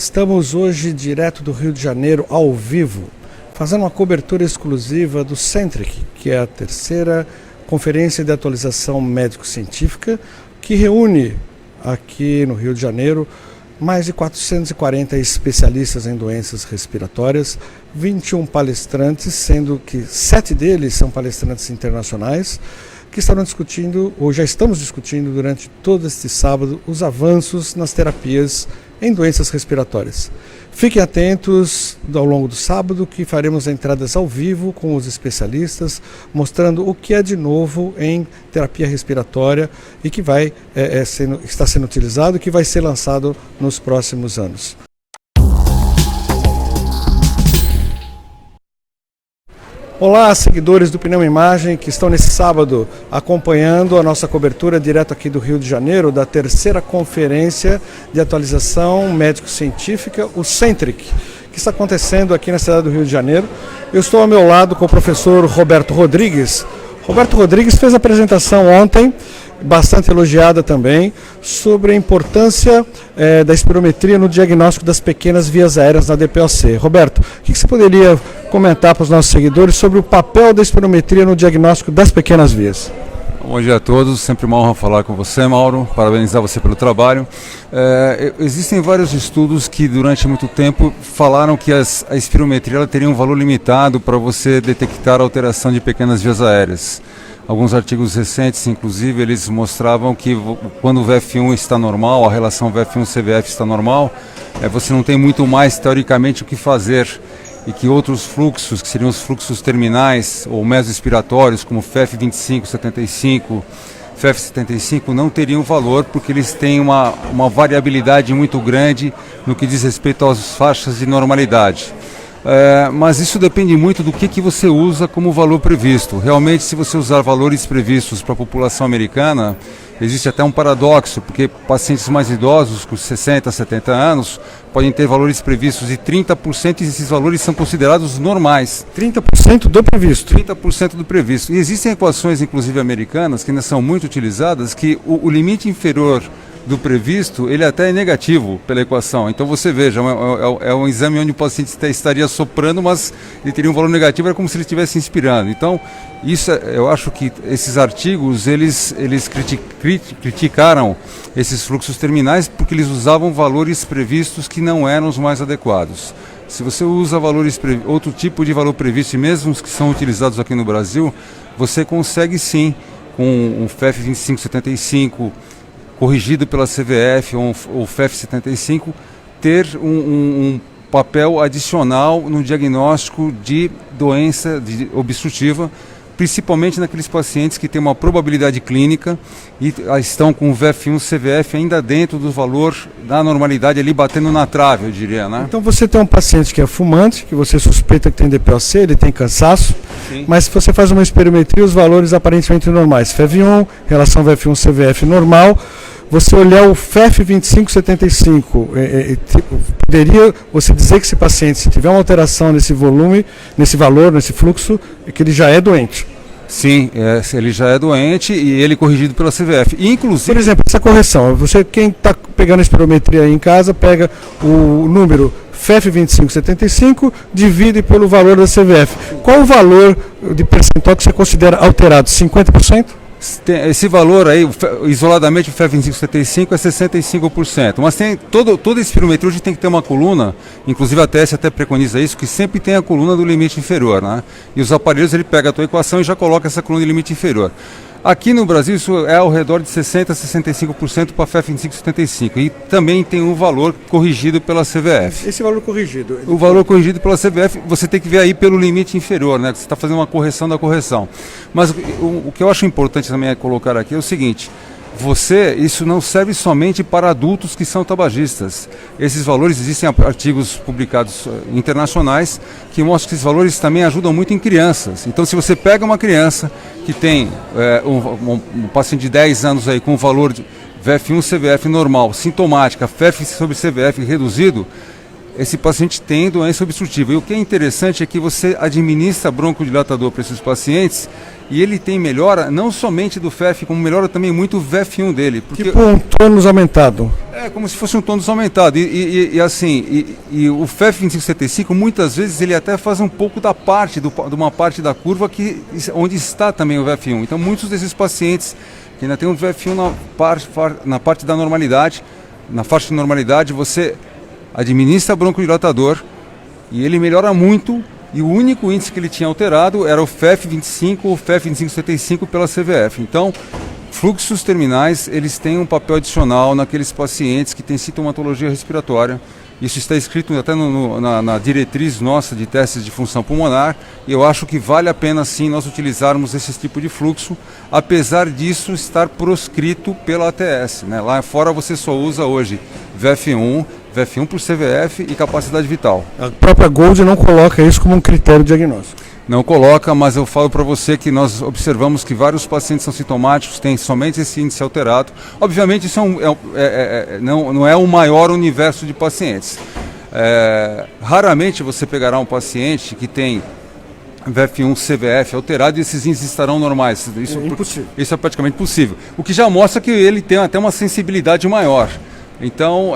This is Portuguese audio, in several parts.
Estamos hoje direto do Rio de Janeiro, ao vivo, fazendo uma cobertura exclusiva do Centric, que é a terceira conferência de atualização médico-científica, que reúne aqui no Rio de Janeiro mais de 440 especialistas em doenças respiratórias, 21 palestrantes, sendo que 7 deles são palestrantes internacionais, que estarão discutindo, ou já estamos discutindo durante todo este sábado, os avanços nas terapias em doenças respiratórias. Fiquem atentos ao longo do sábado, que faremos entradas ao vivo com os especialistas, mostrando o que é de novo em terapia respiratória e que está sendo utilizado e que vai ser lançado nos próximos anos. Olá, seguidores do Pneu Imagem, que estão nesse sábado acompanhando a nossa cobertura direto aqui do Rio de Janeiro, da terceira conferência de atualização médico-científica, o Centric, que está acontecendo aqui na cidade do Rio de Janeiro. Eu estou ao meu lado com o professor Roberto Rodrigues. Roberto Rodrigues fez a apresentação ontem, bastante elogiada também, sobre a importância da espirometria no diagnóstico das pequenas vias aéreas na DPOC. Roberto, o que você poderia comentar para os nossos seguidores sobre o papel da espirometria no diagnóstico das pequenas vias? Bom dia a todos, sempre uma honra falar com você, Mauro, parabenizar você pelo trabalho. Existem vários estudos que durante muito tempo falaram que a espirometria ela teria um valor limitado para você detectar a alteração de pequenas vias aéreas. Alguns artigos recentes, inclusive, eles mostravam que quando o VF1 está normal, a relação VF1-CVF está normal, você não tem muito mais, teoricamente, o que fazer. E que outros fluxos, que seriam os fluxos terminais ou mesoinspiratórios, como FF25-75, FF75, não teriam valor porque eles têm uma variabilidade muito grande no que diz respeito às faixas de normalidade. Mas isso depende muito do que você usa como valor previsto. Realmente, se você usar valores previstos para a população americana, existe até um paradoxo, porque pacientes mais idosos, com 60, 70 anos, podem ter valores previstos de 30% e esses valores são considerados normais. 30% do previsto? 30% do previsto. E existem equações, inclusive americanas, que ainda são muito utilizadas, que o limite inferior do previsto, ele até é negativo pela equação. Então você veja, é um exame onde o paciente estaria soprando, mas ele teria um valor negativo, é como se ele estivesse inspirando. Então, isso, eu acho que esses artigos, eles criticaram esses fluxos terminais porque eles usavam valores previstos que não eram os mais adequados. Se você usa outro tipo de valor previsto, e mesmo os que são utilizados aqui no Brasil, você consegue sim, com um FF25-75, corrigido pela CVF ou FF75, ter um papel adicional no diagnóstico de doença obstrutiva, principalmente naqueles pacientes que têm uma probabilidade clínica e estão com o VF1-CVF ainda dentro do valor da normalidade, ali batendo na trave, eu diria, né? Então você tem um paciente que é fumante, que você suspeita que tem DPOC, ele tem cansaço, sim, mas se você faz uma espirometria, os valores aparentemente normais, FEV1, relação VF1-CVF normal, você olhar o FF25-75, poderia você dizer que esse paciente, se tiver uma alteração nesse volume, nesse valor, nesse fluxo, é que ele já é doente? Sim, ele já é doente e ele corrigido pela CVF. Inclusive, por exemplo, essa correção, quem está pegando a espirometria aí em casa, pega o número FF25-75, divide pelo valor da CVF. Qual o valor de percentual que você considera alterado? 50%? Esse valor aí, isoladamente o FF25-75 é 65%, mas tem toda espirometria hoje tem que ter uma coluna, inclusive a TS até preconiza isso, que sempre tem a coluna do limite inferior, né? E os aparelhos, ele pega a tua equação e já coloca essa coluna de limite inferior. Aqui no Brasil isso é ao redor de 60% a 65% para FF25-75 e também tem um valor corrigido pela CVF. Esse valor corrigido? O valor corrigido pela CVF, você tem que ver aí pelo limite inferior, né? Você está fazendo uma correção da correção. Mas o que eu acho importante também é colocar aqui é o seguinte: isso não serve somente para adultos que são tabagistas. Esses valores, existem artigos publicados internacionais que mostram que esses valores também ajudam muito em crianças. Então, se você pega uma criança que tem um paciente de 10 anos aí com valor de VF1-CVF normal, sintomática, FF sobre CVF reduzido, esse paciente tem doença obstrutiva. E o que é interessante é que você administra broncodilatador para esses pacientes e ele tem melhora não somente do FEF, como melhora também muito o VF1 dele. Porque tipo um tônus aumentado. É como se fosse um tônus aumentado. E o FEF 2575, muitas vezes, ele até faz um pouco da parte, de uma parte da curva onde está também o VF1. Então, muitos desses pacientes que ainda tem um VF1 na parte da normalidade, na faixa de normalidade, você administra broncodilatador e ele melhora muito. E o único índice que ele tinha alterado era o FEF25 ou FEF2575 pela CVF. Então, fluxos terminais, eles têm um papel adicional naqueles pacientes que têm sintomatologia respiratória. Isso está escrito até na diretriz nossa de testes de função pulmonar. E eu acho que vale a pena sim nós utilizarmos esse tipo de fluxo, apesar disso estar proscrito pela ATS, né? Lá fora você só usa hoje VF1 por CVF e capacidade vital. A própria Gold não coloca isso como um critério diagnóstico. Não coloca, mas eu falo para você que nós observamos que vários pacientes são sintomáticos, têm somente esse índice alterado. Obviamente isso não é o maior universo de pacientes. Raramente você pegará um paciente que tem VF1 CVF alterado e esses índices estarão normais. Isso é praticamente impossível. O que já mostra que ele tem até uma sensibilidade maior. Então,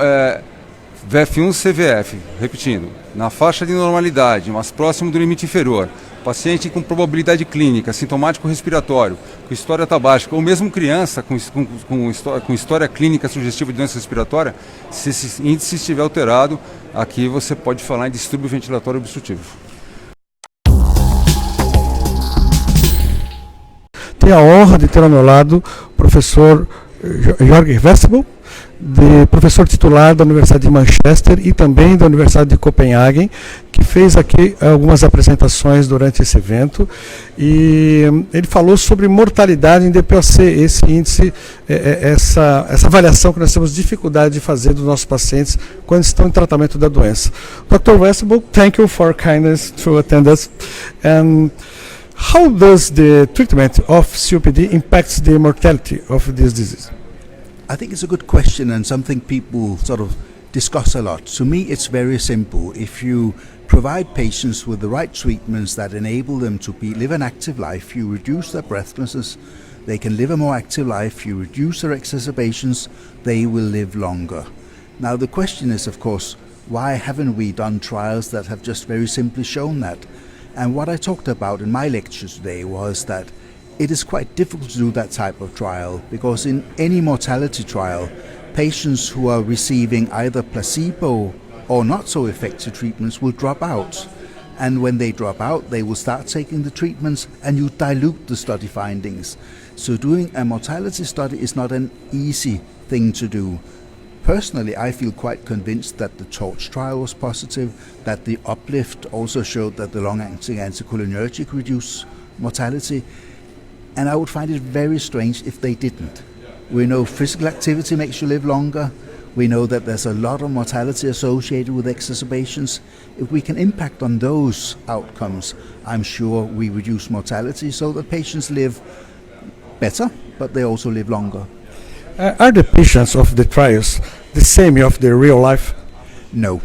VF1 CVF, repetindo, na faixa de normalidade, mas próximo do limite inferior, paciente com probabilidade clínica, sintomático respiratório, com história tabágica, ou mesmo criança com história clínica sugestiva de doença respiratória, se esse índice estiver alterado, aqui você pode falar em distúrbio ventilatório obstrutivo. Tenho a honra de ter ao meu lado o professor Jorg Wessebel, professor titular da Universidade de Manchester e também da Universidade de Copenhagen, que fez aqui algumas apresentações durante esse evento, e ele falou sobre mortalidade em DPOC, esse índice, essa avaliação que nós temos dificuldade de fazer dos nossos pacientes quando estão em tratamento da doença. Dr. Wessebel, thank you for kindness to attend us. How does the treatment of COPD impacts the mortality of this disease? I think it's a good question and something people sort of discuss a lot. To me, it's very simple. If you provide patients with the right treatments that enable them to live an active life, you reduce their breathlessness, they can live a more active life, you reduce their exacerbations, they will live longer. Now, the question is, of course, why haven't we done trials that have just very simply shown that? And what I talked about in my lecture today was that it is quite difficult to do that type of trial, because in any mortality trial, patients who are receiving either placebo or not so effective treatments will drop out. And when they drop out, they will start taking the treatments and you dilute the study findings. So doing a mortality study is not an easy thing to do. Personally, I feel quite convinced that the TORCH trial was positive, that the UPLIFT also showed that the long-acting anticholinergic reduced mortality, and I would find it very strange if they didn't. We know physical activity makes you live longer. We know that there's a lot of mortality associated with exacerbations. If we can impact on those outcomes, I'm sure we reduce mortality so that patients live better, but they also live longer. Are the patients of the trials the same of the real life? No.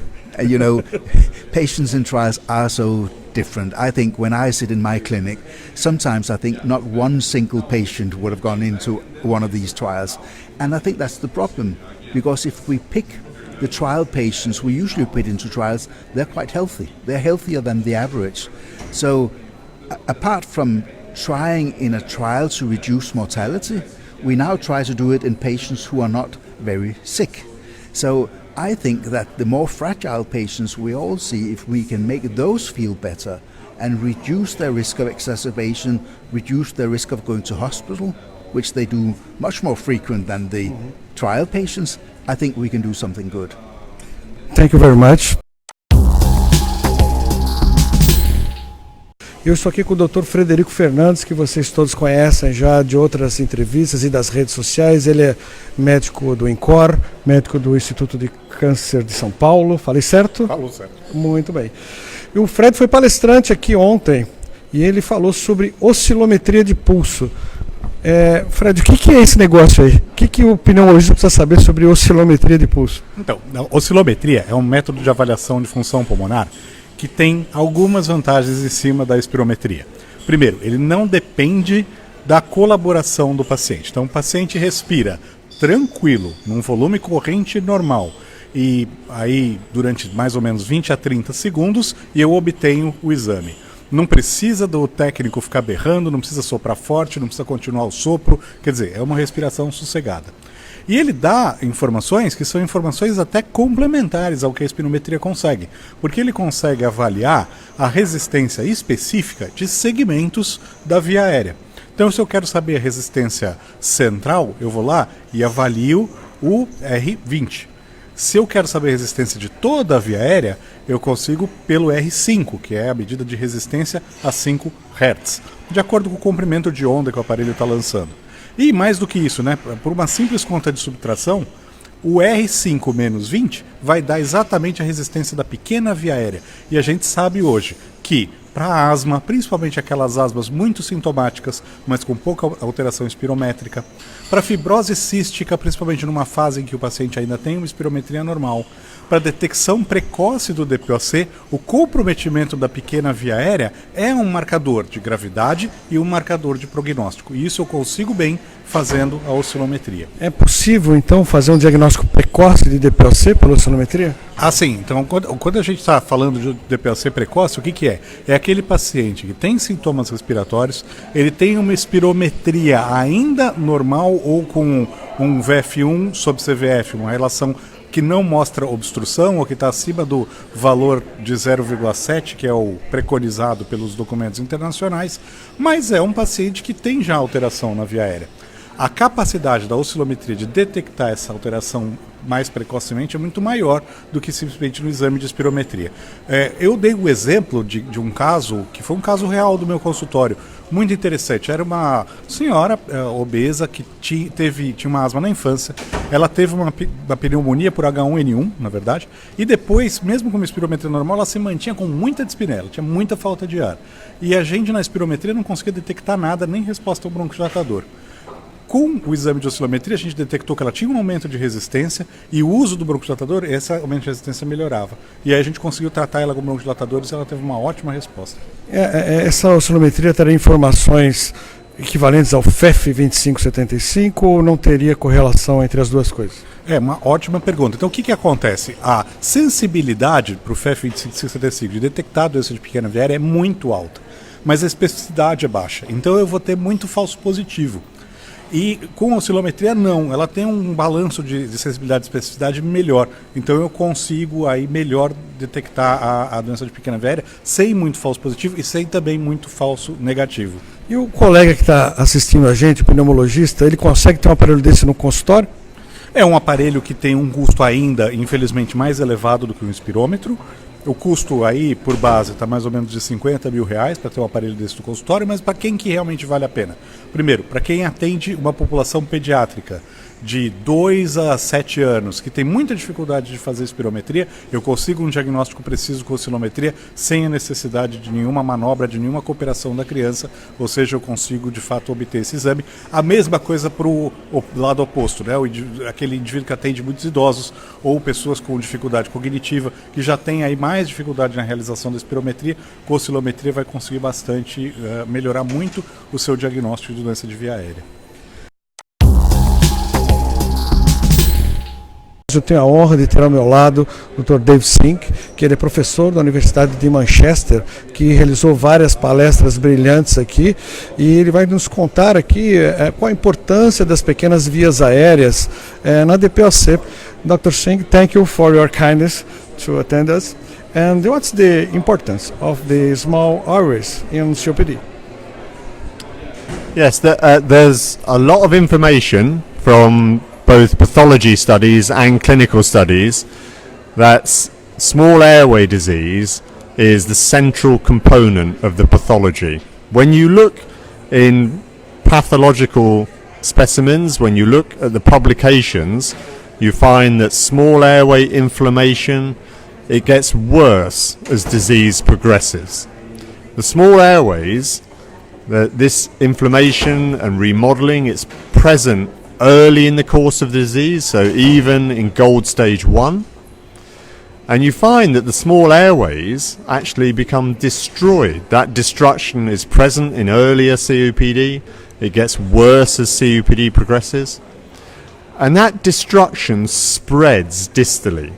Patients in trials are so different. I think when I sit in my clinic, sometimes I think not one single patient would have gone into one of these trials. And I think that's the problem, because if we pick the trial patients we usually put into trials, they're quite healthy. They're healthier than the average. So apart from trying in a trial to reduce mortality, we now try to do it in patients who are not very sick. So I think that the more fragile patients we all see, if we can make those feel better and reduce their risk of exacerbation, reduce their risk of going to hospital, which they do much more frequent than the trial patients, I think we can do something good. Thank you very much. Eu estou aqui com o Dr. Frederico Fernandes, que vocês todos conhecem já de outras entrevistas e das redes sociais. Ele é médico do INCOR, médico do Instituto de Câncer de São Paulo. Falei certo? Falou certo. Muito bem. E o Fred foi palestrante aqui ontem e ele falou sobre oscilometria de pulso. Fred, o que é esse negócio aí? O que o pneumologista precisa saber sobre oscilometria de pulso? Então, a oscilometria é um método de avaliação de função pulmonar que tem algumas vantagens em cima da espirometria. Primeiro, ele não depende da colaboração do paciente. Então, o paciente respira tranquilo, num volume corrente normal, e aí durante mais ou menos 20 a 30 segundos, e eu obtenho o exame. Não precisa do técnico ficar berrando, não precisa soprar forte, não precisa continuar o sopro, quer dizer, é uma respiração sossegada. E ele dá informações que são informações até complementares ao que a espirometria consegue, porque ele consegue avaliar a resistência específica de segmentos da via aérea. Então, se eu quero saber a resistência central, eu vou lá e avalio o R20. Se eu quero saber a resistência de toda a via aérea, eu consigo pelo R5, que é a medida de resistência a 5 Hz, de acordo com o comprimento de onda que o aparelho está lançando. E mais do que isso, né, por uma simples conta de subtração, o R5 menos 20 vai dar exatamente a resistência da pequena via aérea. E a gente sabe hoje que para asma, principalmente aquelas asmas muito sintomáticas, mas com pouca alteração espirométrica, para fibrose cística, principalmente numa fase em que o paciente ainda tem uma espirometria normal, para detecção precoce do DPOC, o comprometimento da pequena via aérea é um marcador de gravidade e um marcador de prognóstico. E isso eu consigo bem fazendo a oscilometria. É possível, então, fazer um diagnóstico precoce de DPOC pela oscilometria? Ah, sim. Então, quando a gente está falando de DPOC precoce, o que é? É aquele paciente que tem sintomas respiratórios, ele tem uma espirometria ainda normal ou com um VF1 sobre CVF, uma relação que não mostra obstrução ou que está acima do valor de 0,7, que é o preconizado pelos documentos internacionais, mas é um paciente que tem já alteração na via aérea. A capacidade da oscilometria de detectar essa alteração mais precocemente é muito maior do que simplesmente no exame de espirometria. Eu dei o exemplo de um caso, que foi um caso real do meu consultório, muito interessante. Era uma senhora obesa que tinha uma asma na infância, ela teve uma pneumonia por H1N1, na verdade, e depois, mesmo com uma espirometria normal, ela se mantinha com muita dispneia, tinha muita falta de ar. E a gente na espirometria não conseguia detectar nada, nem resposta ao bronquidilatador. Com o exame de oscilometria, a gente detectou que ela tinha um aumento de resistência e o uso do broncodilatador, esse aumento de resistência melhorava. E aí a gente conseguiu tratar ela com broncodilatadores e ela teve uma ótima resposta. Essa oscilometria teria informações equivalentes ao FEF 2575 ou não teria correlação entre as duas coisas? É uma ótima pergunta. Então o que acontece? A sensibilidade para o FEF 2575 de detectar doença de pequena via aérea é muito alta, mas a especificidade é baixa. Então eu vou ter muito falso positivo. E com a oscilometria não, ela tem um balanço de sensibilidade e especificidade melhor. Então eu consigo aí melhor detectar a doença de pequena via aérea sem muito falso positivo e sem também muito falso negativo. E o colega que está assistindo a gente, o pneumologista, ele consegue ter um aparelho desse no consultório? É um aparelho que tem um custo ainda, infelizmente, mais elevado do que um espirômetro. O custo aí, por base, está mais ou menos de R$50 mil para ter um aparelho desse no consultório, mas para quem que realmente vale a pena? Primeiro, para quem atende uma população pediátrica de 2 a 7 anos, que tem muita dificuldade de fazer espirometria, eu consigo um diagnóstico preciso com oscilometria sem a necessidade de nenhuma manobra, de nenhuma cooperação da criança, ou seja, eu consigo de fato obter esse exame. A mesma coisa para o lado oposto, né? Aquele indivíduo que atende muitos idosos ou pessoas com dificuldade cognitiva, que já tem aí mais dificuldade na realização da espirometria, com oscilometria vai conseguir bastante melhorar muito o seu diagnóstico de doença de via aérea. Eu tenho a honra de ter ao meu lado o Dr. Dave Sink, que ele é professor da Universidade de Manchester, que realizou várias palestras brilhantes aqui, e ele vai nos contar aqui qual a importância das pequenas vias aéreas na DPOC. Dr. Sink, thank you for your kindness to attend us. And what's the importance of the small airways in COPD? Yes, there's a lot of information from both pathology studies and clinical studies that small airway disease is the central component of the pathology. When you look in pathological specimens, when you look at the publications, you find that small airway inflammation, it gets worse as disease progresses. The small airways, this inflammation and remodeling, it's present early in the course of the disease, so even in GOLD stage 1, and you find that the small airways actually become destroyed. That destruction is present in earlier COPD, it gets worse as COPD progresses, And that destruction spreads distally.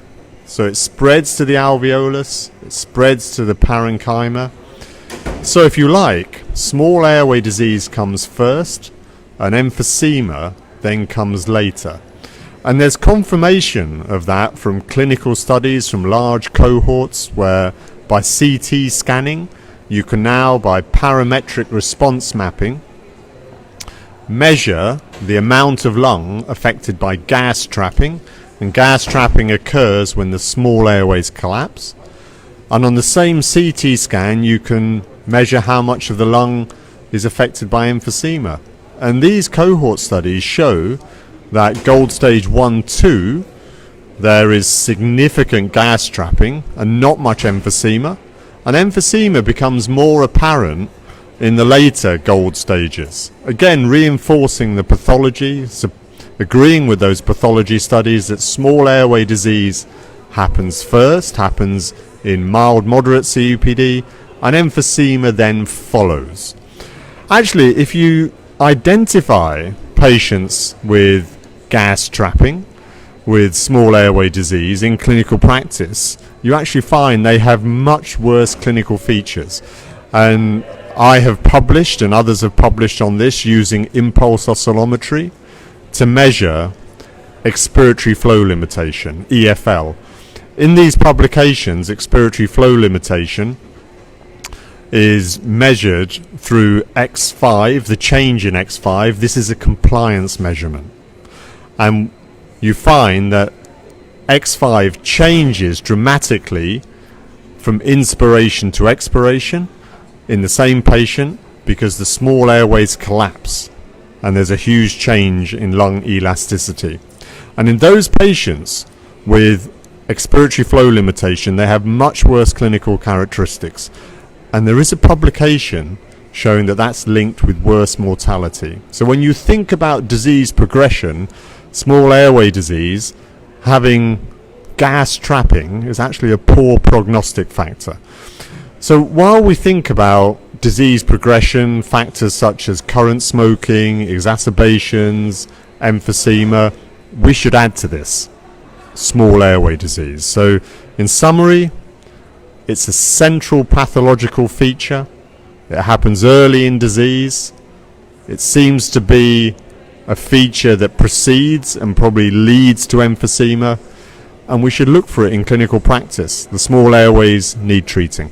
So it spreads to the alveolus, it spreads to the parenchyma. So if you like, small airway disease comes first, and emphysema then comes later. And there's confirmation of that from clinical studies, from large cohorts, where by CT scanning, you can now, by parametric response mapping, measure the amount of lung affected by gas trapping, and gas trapping occurs when the small airways collapse. And on the same CT scan, you can measure how much of the lung is affected by emphysema. And these cohort studies show that gold stage 1-2, there is significant gas trapping and not much emphysema. And emphysema becomes more apparent in the later gold stages. Again, reinforcing the pathology, agreeing with those pathology studies that small airway disease happens first, happens in mild, moderate COPD, and emphysema then follows. Actually, if you identify patients with gas trapping, with small airway disease in clinical practice, you actually find they have much worse clinical features. And I have published, and others have published on this, using impulse oscillometry to measure expiratory flow limitation, EFL. In these publications, expiratory flow limitation is measured through X5, the change in X5. This is a compliance measurement. And you find that X5 changes dramatically from inspiration to expiration in the same patient because the small airways collapse and there's a huge change in lung elasticity. And in those patients with expiratory flow limitation, they have much worse clinical characteristics. And there is a publication showing that that's linked with worse mortality. So when you think about disease progression, small airway disease, having gas trapping is actually a poor prognostic factor. So while we think about disease progression, factors such as current smoking, exacerbations, emphysema, we should add to this small airway disease. So in summary, it's a central pathological feature. It happens early in disease. It seems to be a feature that precedes and probably leads to emphysema, and we should look for it in clinical practice. The small airways need treating.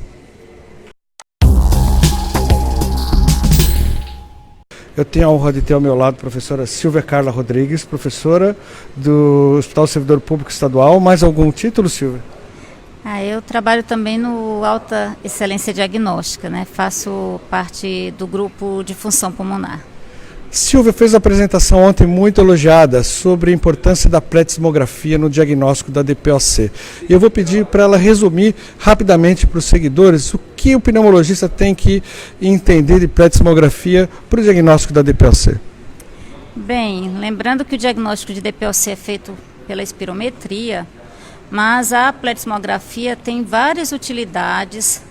Eu tenho a honra de ter ao meu lado a professora Silvia Carla Rodrigues, professora do Hospital Servidor Público Estadual. Mais algum título, Silvia? Eu trabalho também no Alta Excelência Diagnóstica, né? Faço parte do grupo de função pulmonar. Silvia fez a apresentação ontem muito elogiada sobre a importância da pletismografia no diagnóstico da DPOC. E eu vou pedir para ela resumir rapidamente para os seguidores o que o pneumologista tem que entender de pletismografia para o diagnóstico da DPOC. Bem, lembrando que o diagnóstico de DPOC é feito pela espirometria, mas a pletismografia tem várias utilidades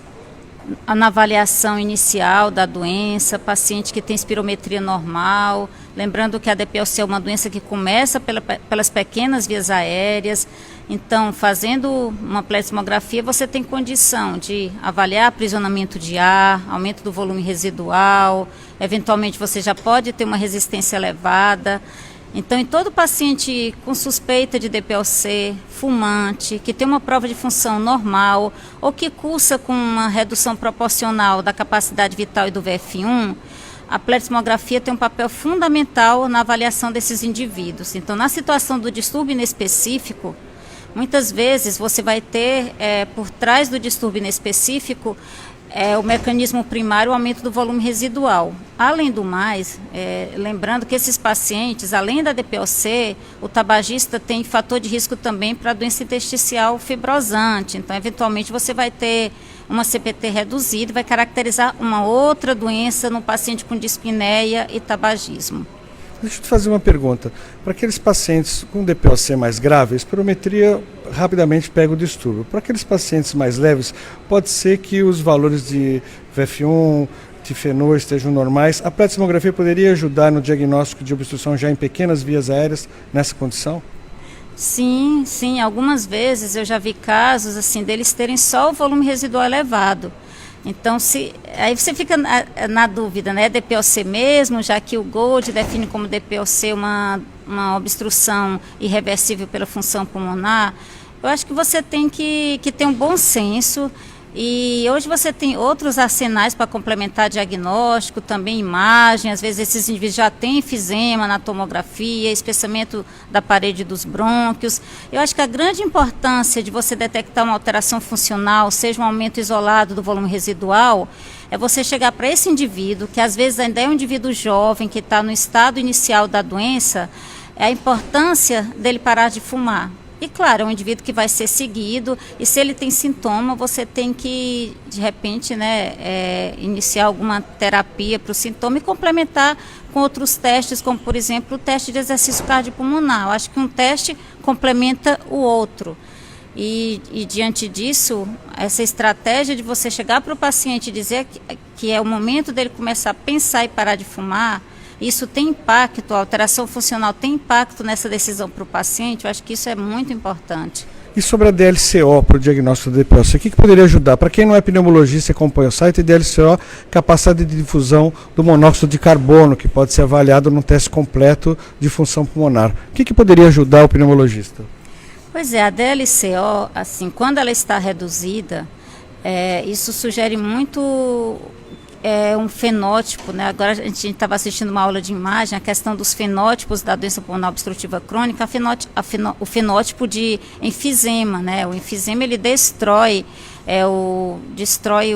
na avaliação inicial da doença, paciente que tem espirometria normal, lembrando que a DPOC é uma doença que começa pelas pequenas vias aéreas, então fazendo uma pletismografia você tem condição de avaliar aprisionamento de ar, aumento do volume residual, eventualmente você já pode ter uma resistência elevada. Então, em todo paciente com suspeita de DPOC, fumante, que tem uma prova de função normal ou que cursa com uma redução proporcional da capacidade vital e do VF1, a pletismografia tem um papel fundamental na avaliação desses indivíduos. Então, na situação do distúrbio inespecífico, muitas vezes você vai ter, por trás do distúrbio inespecífico, o mecanismo primário, o aumento do volume residual. Além do mais, lembrando que esses pacientes, além da DPOC, o tabagista tem fator de risco também para a doença intersticial fibrosante. Então, eventualmente, você vai ter uma CPT reduzida, vai caracterizar uma outra doença no paciente com dispneia e tabagismo. Deixa eu te fazer uma pergunta. Para aqueles pacientes com DPOC mais grave, a espirometria rapidamente pega o distúrbio. Para aqueles pacientes mais leves, pode ser que os valores de VF1 difenô estejam normais, a pletismografia poderia ajudar no diagnóstico de obstrução já em pequenas vias aéreas nessa condição? Sim, sim. Algumas vezes eu já vi casos assim deles terem só o volume residual elevado. Então, aí você fica na dúvida, né? DPOC mesmo, já que o GOLD define como DPOC uma obstrução irreversível pela função pulmonar. Eu acho que você tem que ter um bom senso. E hoje você tem outros arsenais para complementar diagnóstico, também imagem. Às vezes esses indivíduos já têm enfisema na tomografia, espessamento da parede dos brônquios. Eu acho que a grande importância de você detectar uma alteração funcional, seja um aumento isolado do volume residual, é você chegar para esse indivíduo, que às vezes ainda é um indivíduo jovem, que está no estado inicial da doença, é a importância dele parar de fumar. E claro, é um indivíduo que vai ser seguido, e se ele tem sintoma, você tem que, de repente, iniciar alguma terapia para o sintoma e complementar com outros testes, como, por exemplo, o teste de exercício cardiopulmonar. Eu acho que um teste complementa o outro. E diante disso, essa estratégia de você chegar para o paciente e dizer que é o momento dele começar a pensar e parar de fumar, isso tem impacto, a alteração funcional tem impacto nessa decisão para o paciente. Eu acho que isso é muito importante. E sobre a DLCO para o diagnóstico do DPOC, o que poderia ajudar? Para quem não é pneumologista e acompanha o site, DLCO, capacidade de difusão do monóxido de carbono, que pode ser avaliado num teste completo de função pulmonar. O que poderia ajudar o pneumologista? Pois é, a DLCO, assim, quando ela está reduzida, isso sugere muito um fenótipo, né? Agora a gente estava assistindo uma aula de imagem, a questão dos fenótipos da doença pulmonar obstrutiva crônica, o fenótipo de enfisema, né? O enfisema, ele destrói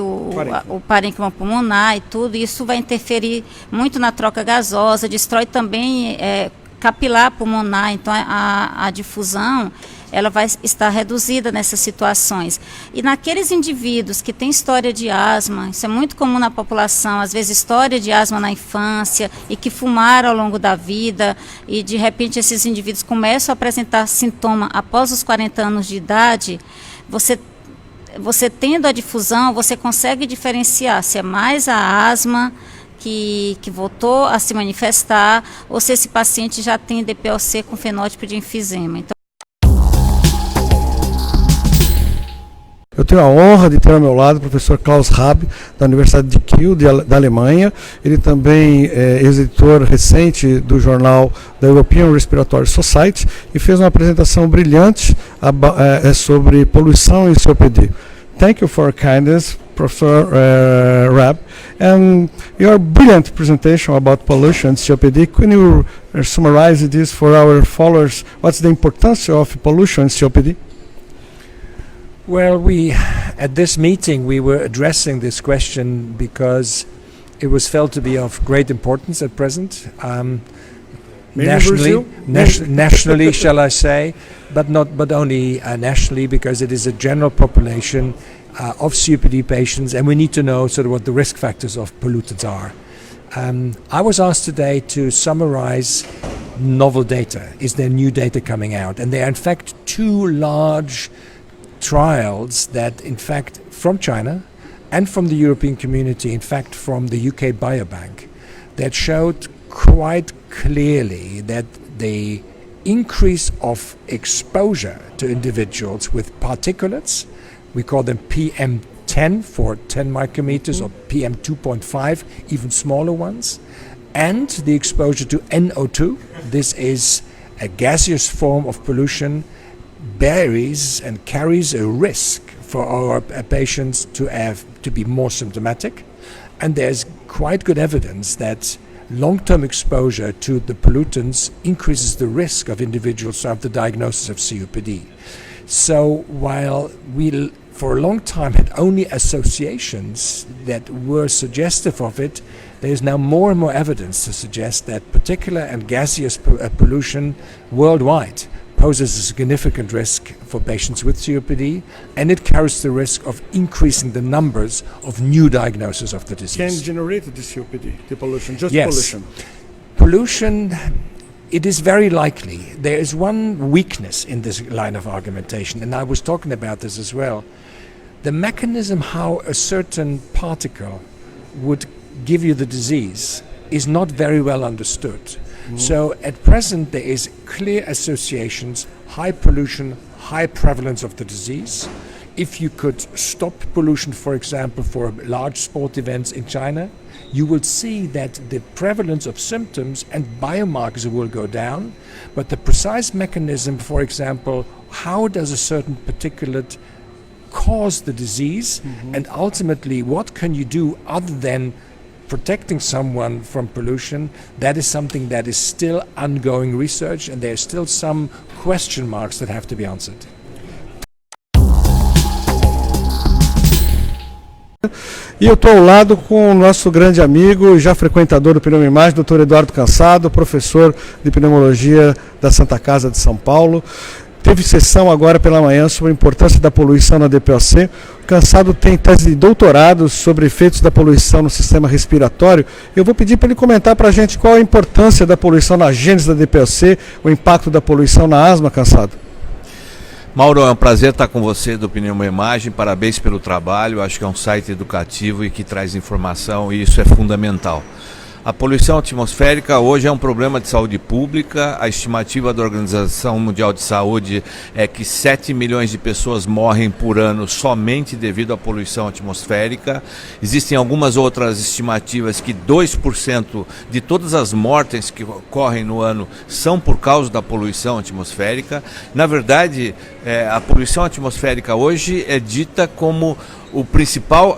o parênquima pulmonar e tudo, e isso vai interferir muito na troca gasosa, destrói também capilar pulmonar, então a difusão ela vai estar reduzida nessas situações. E naqueles indivíduos que têm história de asma, isso é muito comum na população, às vezes história de asma na infância e que fumaram ao longo da vida, e de repente esses indivíduos começam a apresentar sintoma após os 40 anos de idade, você tendo a difusão, você consegue diferenciar se é mais a asma que voltou a se manifestar, ou se esse paciente já tem DPOC com fenótipo de enfisema. Então, eu tenho a honra de ter ao meu lado o professor Klaus Raab, da Universidade de Kiel, da Alemanha. Ele também é ex-editor recente do jornal da European Respiratory Society e fez uma apresentação brilhante sobre poluição e COPD. Thank you for your kindness, Professor Raab, and your brilliant presentation about pollution and COPD. Can you summarize this for our followers? What's the importance of pollution and COPD? Well, at this meeting, we were addressing this question because it was felt to be of great importance at present, nationally, shall I say, but only nationally, because it is a general population of COPD patients, and we need to know sort of what the risk factors of pollutants are. I was asked today to summarize novel data. Is there new data coming out? And there are, in fact, two large trials that, in fact, from China and from the European community, in fact, from the UK Biobank, that showed quite clearly that the increase of exposure to individuals with particulates, we call them PM10 for 10 micrometers, or PM2.5, even smaller ones, and the exposure to NO2, this is a gaseous form of pollution, varies and carries a risk for our patients to be more symptomatic. And there's quite good evidence that long-term exposure to the pollutants increases the risk of individuals to have the diagnosis of COPD. So while we for a long time had only associations that were suggestive of it, there is now more and more evidence to suggest that particular and gaseous pollution worldwide poses a significant risk for patients with COPD, and it carries the risk of increasing the numbers of new diagnoses of the disease. Can generate the COPD, the pollution, just yes. pollution? Pollution, it is very likely. There is one weakness in this line of argumentation, and I was talking about this as well. The mechanism how a certain particle would give you the disease is not very well understood. So at present there is clear associations, high pollution, high prevalence of the disease. If you could stop pollution, for example, for large sport events in China, you will see that the prevalence of symptoms and biomarkers will go down, but the precise mechanism, for example, how does a certain particulate cause the disease, and ultimately what can you do other than protecting someone from pollution, that is something that is still ongoing research, and there are still some question marks that have to be answered. E eu estou ao lado com o nosso grande amigo e já frequentador do Pneumoimagem, Dr. Eduardo Cansado, professor de pneumologia da Santa Casa de São Paulo. Teve sessão agora pela manhã sobre a importância da poluição na DPOC. O Cansado tem tese de doutorado sobre efeitos da poluição no sistema respiratório. Eu vou pedir para ele comentar para a gente qual a importância da poluição na gênese da DPOC, o impacto da poluição na asma, Cansado. Mauro, é um prazer estar com você do Pneumoimagem, parabéns pelo trabalho, acho que é um site educativo e que traz informação e isso é fundamental. A poluição atmosférica hoje é um problema de saúde pública. A estimativa da Organização Mundial de Saúde é que 7 milhões de pessoas morrem por ano somente devido à poluição atmosférica. Existem algumas outras estimativas que 2% de todas as mortes que ocorrem no ano são por causa da poluição atmosférica. Na verdade, a poluição atmosférica hoje é dita como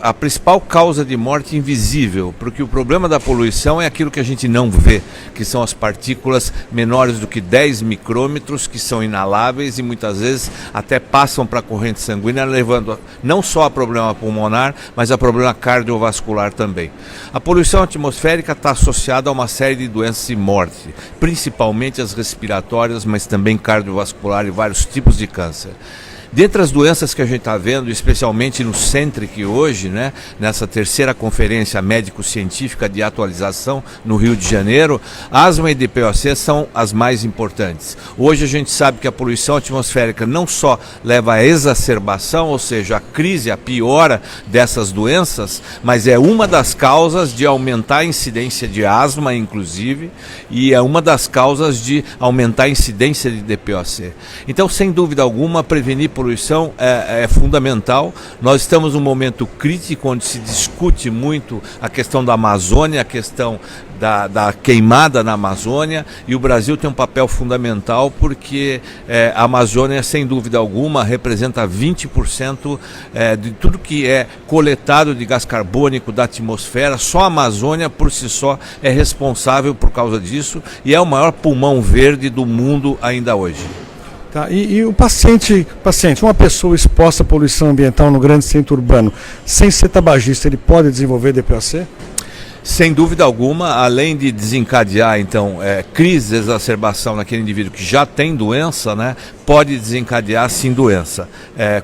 a principal causa de morte invisível, porque o problema da poluição é aquilo que a gente não vê, que são as partículas menores do que 10 micrômetros, que são inaláveis e muitas vezes até passam para a corrente sanguínea, levando não só a problema pulmonar, mas a problema cardiovascular também. A poluição atmosférica está associada a uma série de doenças e morte, principalmente as respiratórias, mas também cardiovascular e vários tipos de câncer. Dentre as doenças que a gente está vendo, especialmente no Centric hoje, né, nessa terceira conferência médico-científica de atualização no Rio de Janeiro, asma e DPOC são as mais importantes. Hoje a gente sabe que a poluição atmosférica não só leva à exacerbação, ou seja, a crise, a piora dessas doenças, mas é uma das causas de aumentar a incidência de asma, inclusive, e é uma das causas de aumentar a incidência de DPOC. Então, sem dúvida alguma, prevenir poluição é fundamental. Nós estamos num momento crítico onde se discute muito a questão da Amazônia, a questão da queimada na Amazônia, e o Brasil tem um papel fundamental porque a Amazônia, sem dúvida alguma, representa 20% de tudo que é coletado de gás carbônico da atmosfera. Só a Amazônia por si só é responsável por causa disso e é o maior pulmão verde do mundo ainda hoje. Tá, e o paciente, uma pessoa exposta à poluição ambiental no grande centro urbano, sem ser tabagista, ele pode desenvolver DPOC? Sem dúvida alguma, além de desencadear, então, crise, exacerbação naquele indivíduo que já tem doença, né, pode desencadear, sim, doença,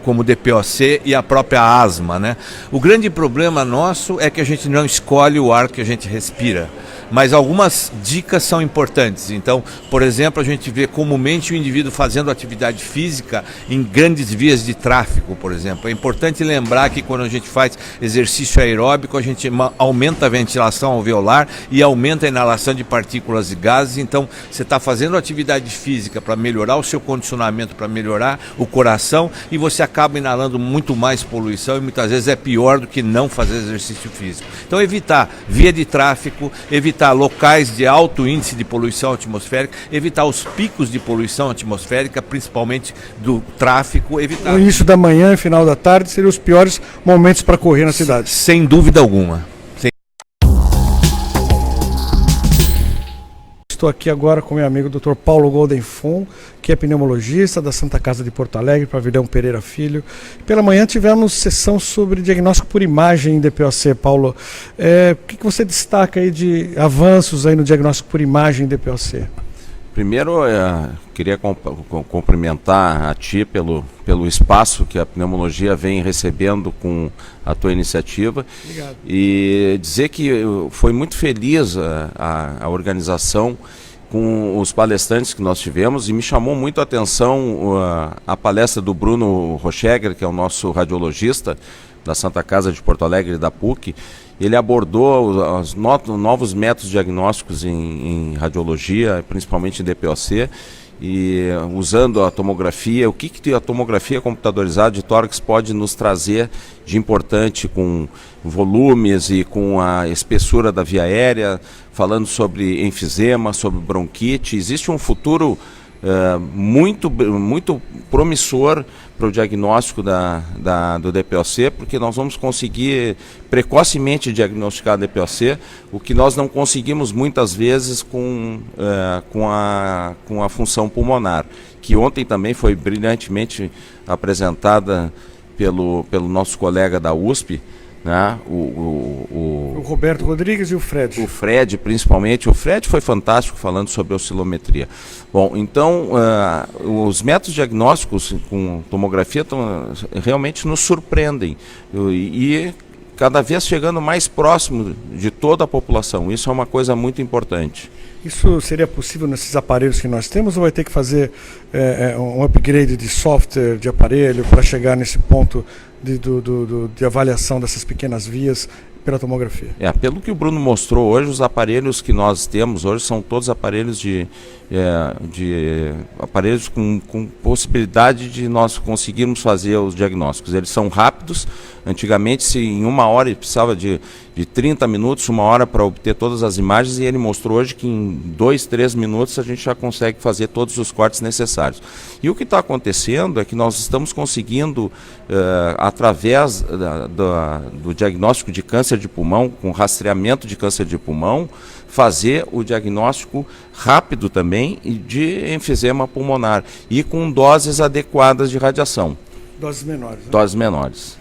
como DPOC e a própria asma, né? O grande problema nosso é que a gente não escolhe o ar que a gente respira. Mas algumas dicas são importantes. Então, por exemplo, a gente vê comumente o indivíduo fazendo atividade física em grandes vias de tráfego, por exemplo. É importante lembrar que quando a gente faz exercício aeróbico, a gente aumenta a ventilação alveolar e aumenta a inalação de partículas e gases. Então, você está fazendo atividade física para melhorar o seu condicionamento, para melhorar o coração, e você acaba inalando muito mais poluição e muitas vezes é pior do que não fazer exercício físico. Então, evitar via de tráfego, evitar locais de alto índice de poluição atmosférica, evitar os picos de poluição atmosférica, principalmente do tráfego, evitar... O início da manhã e final da tarde seriam os piores momentos para correr na cidade. Sem dúvida alguma. Estou aqui agora com meu amigo Dr. Paulo Goldenfon, que é pneumologista da Santa Casa de Porto Alegre, Pavilhão Pereira Filho. Pela manhã tivemos sessão sobre diagnóstico por imagem em DPOC, Paulo. O que você destaca aí de avanços aí no diagnóstico por imagem em DPOC? Primeiro, queria cumprimentar a ti pelo espaço que a pneumologia vem recebendo com a tua iniciativa. Obrigado. E dizer que foi muito feliz a organização com os palestrantes que nós tivemos, e me chamou muito a atenção a palestra do Bruno Rocheger, que é o nosso radiologista, da Santa Casa de Porto Alegre e da PUC. Ele abordou os novos métodos diagnósticos em radiologia, principalmente em DPOC, e usando a tomografia, o que a tomografia computadorizada de tórax pode nos trazer de importante com volumes e com a espessura da via aérea, falando sobre enfisema, sobre bronquite. Existe um futuro muito promissor para o diagnóstico do DPOC, porque nós vamos conseguir precocemente diagnosticar a DPOC, o que nós não conseguimos muitas vezes com a função pulmonar, que ontem também foi brilhantemente apresentada pelo nosso colega da USP, né? O Roberto Rodrigues e o Fred. O Fred, principalmente. O Fred foi fantástico falando sobre oscilometria. Bom, então, os métodos diagnósticos com tomografia realmente nos surpreendem. E cada vez chegando mais próximo de toda a população. Isso é uma coisa muito importante. Isso seria possível nesses aparelhos que nós temos ou vai ter que fazer um upgrade de software, de aparelho, para chegar nesse ponto de avaliação dessas pequenas vias pela tomografia? Pelo que o Bruno mostrou hoje, os aparelhos que nós temos hoje são todos aparelhos aparelhos com possibilidade de nós conseguirmos fazer os diagnósticos. Eles são rápidos. Antigamente, se em 1 hora ele precisava de 30 minutos, 1 hora para obter todas as imagens, e ele mostrou hoje que em 2, 3 minutos a gente já consegue fazer todos os cortes necessários. E o que está acontecendo é que nós estamos conseguindo, através do diagnóstico de câncer de pulmão, com rastreamento de câncer de pulmão, fazer o diagnóstico rápido também de enfisema pulmonar e com doses adequadas de radiação. Doses menores. Né? Doses menores.